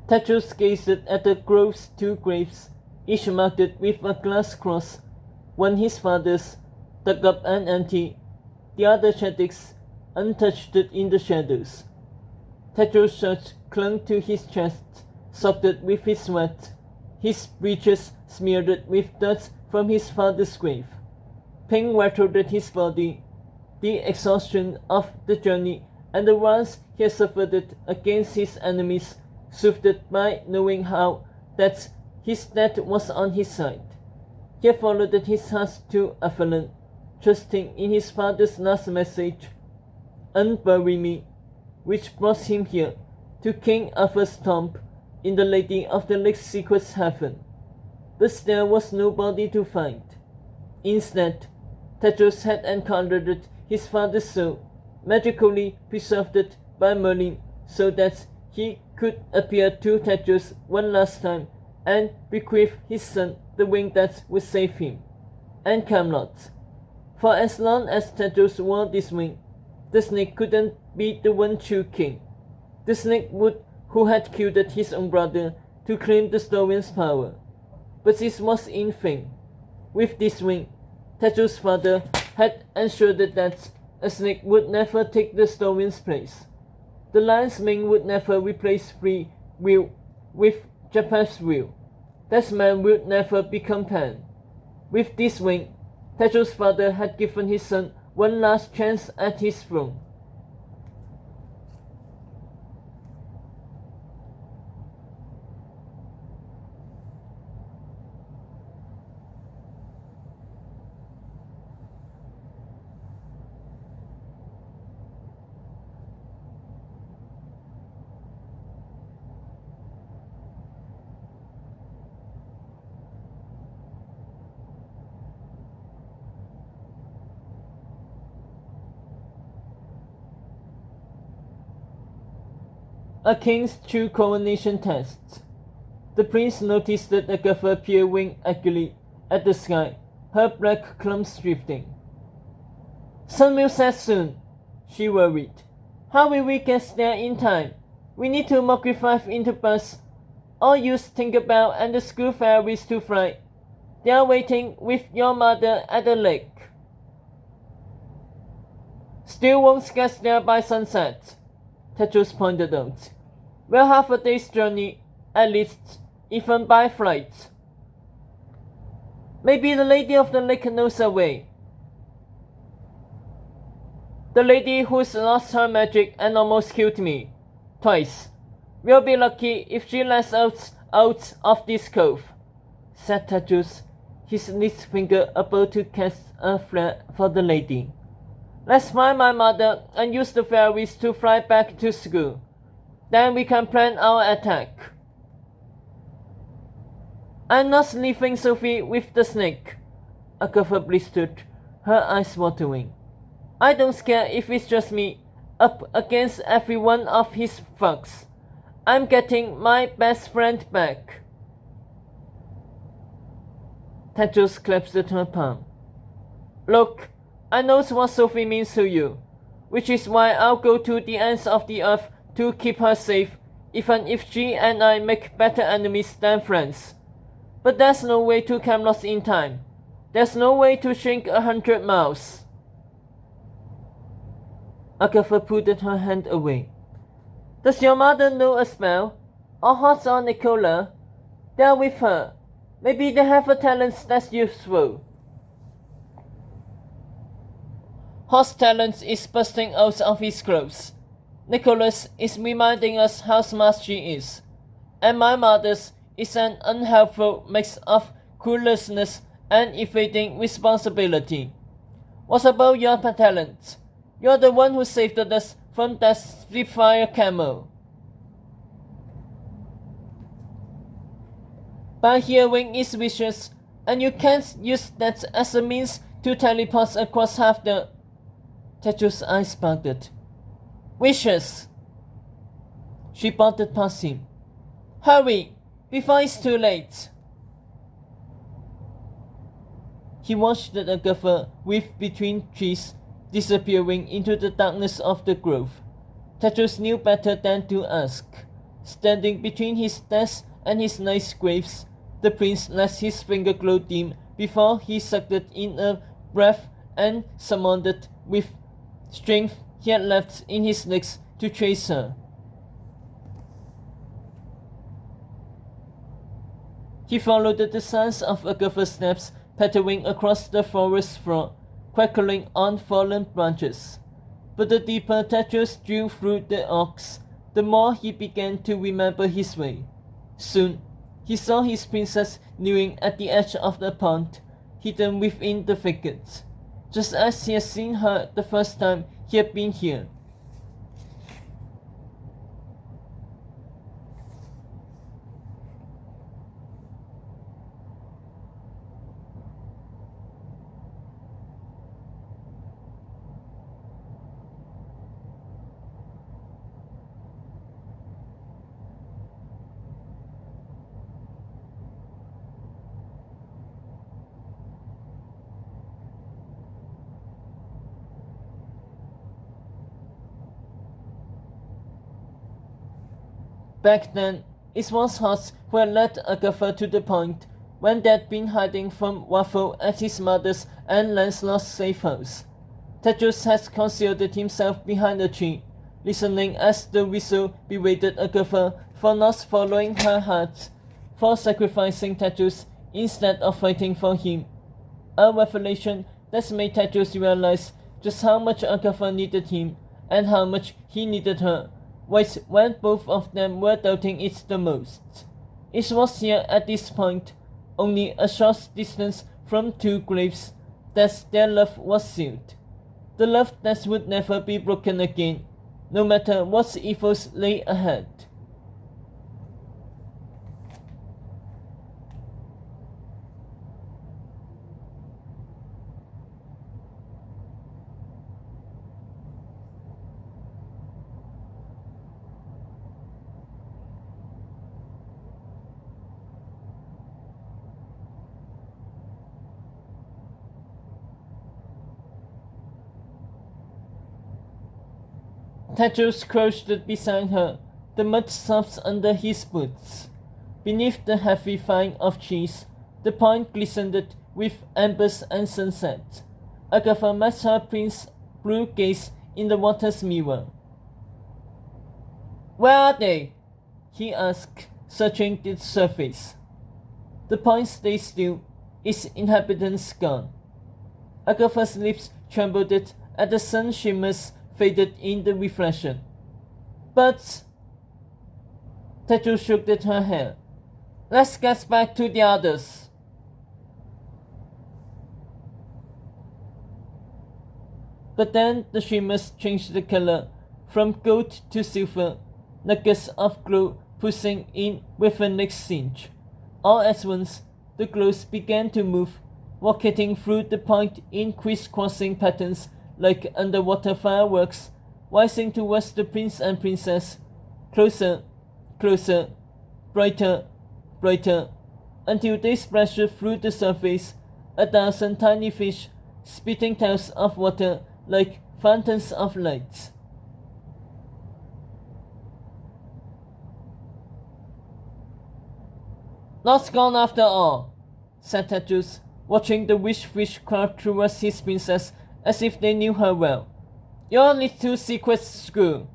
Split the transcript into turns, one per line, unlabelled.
Tetros gazed at the grove's 2 graves, each marked with a glass cross, one his father's, dug up and empty, the other Chadwick's, untouched in the shadows. Tetros' shirt clung to his chest, soaked with his sweat, his breeches smeared with dust from his father's grave. Pain rattled at his body, the exhaustion of the journey and the ones he had suffered against his enemies, soothed by knowing how that his death was on his side. He had followed his heart to Avalon, trusting in his father's last message, "Unbury me," which brought him here, to King Arthur's tomb in the Lady of the Lake's secret heaven. But there was nobody to find. Instead, Tetros had encountered his father's soul, magically preserved by Merlin, so that he could appear to Tetros one last time and bequeath his son the wing that would save him, and Camelot. For as long as Tetros wore this wing, the snake couldn't be the one true king. The snake who had killed his own brother to claim the stone's power. But this was in vain. With this wing, Tetros' father had ensured that a snake would never take the stone's place. The lion's mane would never replace free will with Japan's will. That man would never become Pan. With this wing, Tetros' father had given his son one last chance at his throne. A king's true coronation test. The prince noticed that Agatha peering angrily at the sky, her black clumps drifting. "Sun will set soon," she worried. "How will we get there in time? We need to revive into bus, or use Tinkerbell and the school fairies to fly. They are waiting with your mother at the lake." "Still won't get there by sunset," Tetros pointed out. "We're half a day's journey, at least, even by flight." "Maybe the Lady of the Lake knows a way." "The lady who's lost her magic and almost killed me twice. We'll be lucky if she lets us out of this cove," said Tetros, his least finger about to cast a flare for the lady. "Let's find my mother and use the fairies to fly back to school. Then we can plan our attack." "I'm not leaving Sophie with the snake," Agatha blistered, her eyes watering. "I don't care if it's just me, up against every one of his thugs. I'm getting my best friend back." Tetros clasped her palm. "Look, I know what Sophie means to you, which is why I'll go to the ends of the earth to keep her safe, even if she and I make better enemies than friends. But there's no way to Camelot in time. There's no way to shrink 100 miles. Agatha pulled her hand away. "Does your mother know a spell? Or Hoss or Nicola? They're with her. Maybe they have a talent that's useful." Hoss' talent is busting out of his clothes. Nicholas is reminding us how smart she is. And my mother's is an unhelpful mix of cluelessness and evading responsibility. What about your talent? You're the one who saved us from that Spitfire camel. By hearing its wishes, and you can't use that as a means to teleport across half the... Tetros' eyes sparkled. "Wishes!" She bolted past him. "Hurry, before it's too late." He watched Agatha weave between trees, disappearing into the darkness of the grove. Tetros knew better than to ask. Standing between his desk and his nice graves, the prince let his finger glow dim before he sucked in a breath and summoned with strength he had left in his legs to chase her. He followed the sounds of Agatha's steps pattering across the forest floor, crackling on fallen branches. But the deeper Tetris drew through the oaks, the more he began to remember his way. Soon, he saw his princess kneeling at the edge of the pond, hidden within the thicket, just as he had seen her the first time he had been here. Back then, it was Hoss who had led Agatha to the point when they had been hiding from Waffle at his mother's and Lancelot's safe house. Tetris had concealed himself behind a tree, listening as the whistle berated Agatha for not following her heart, for sacrificing Tetris instead of fighting for him. A revelation that made Tetris realize just how much Agatha needed him and how much he needed her. Right when both of them were doubting it the most. It was here at this point, only a short distance from two graves, that their love was sealed. The love that would never be broken again, no matter what evils lay ahead. Tetris crouched beside her, the mud soft under his boots. Beneath the heavy vine of cheese, the pond glistened with embers and sunset. Agatha met her prince's blue gaze in the water's mirror. "Where are they?" he asked, searching the surface. The pond stayed still, its inhabitants gone. Agatha's lips trembled as the sun shimmers faded in the reflection. "But..." Tetris shook her hair. "Let's get back to the others." But then the shimmers changed the color, from gold to silver, nuggets of glow pulsing in with the next cinch. All at once, the glows began to move, rocketing through the pond in crisscrossing patterns like underwater fireworks, rising towards the prince and princess, closer, closer, brighter, brighter, until they splashed through the surface, a dozen tiny fish, spitting tails of water like fountains of light. "Not gone after all," said Tetris, watching the wish fish crowd towards his princess as if they knew her well. "You're only too secret screw."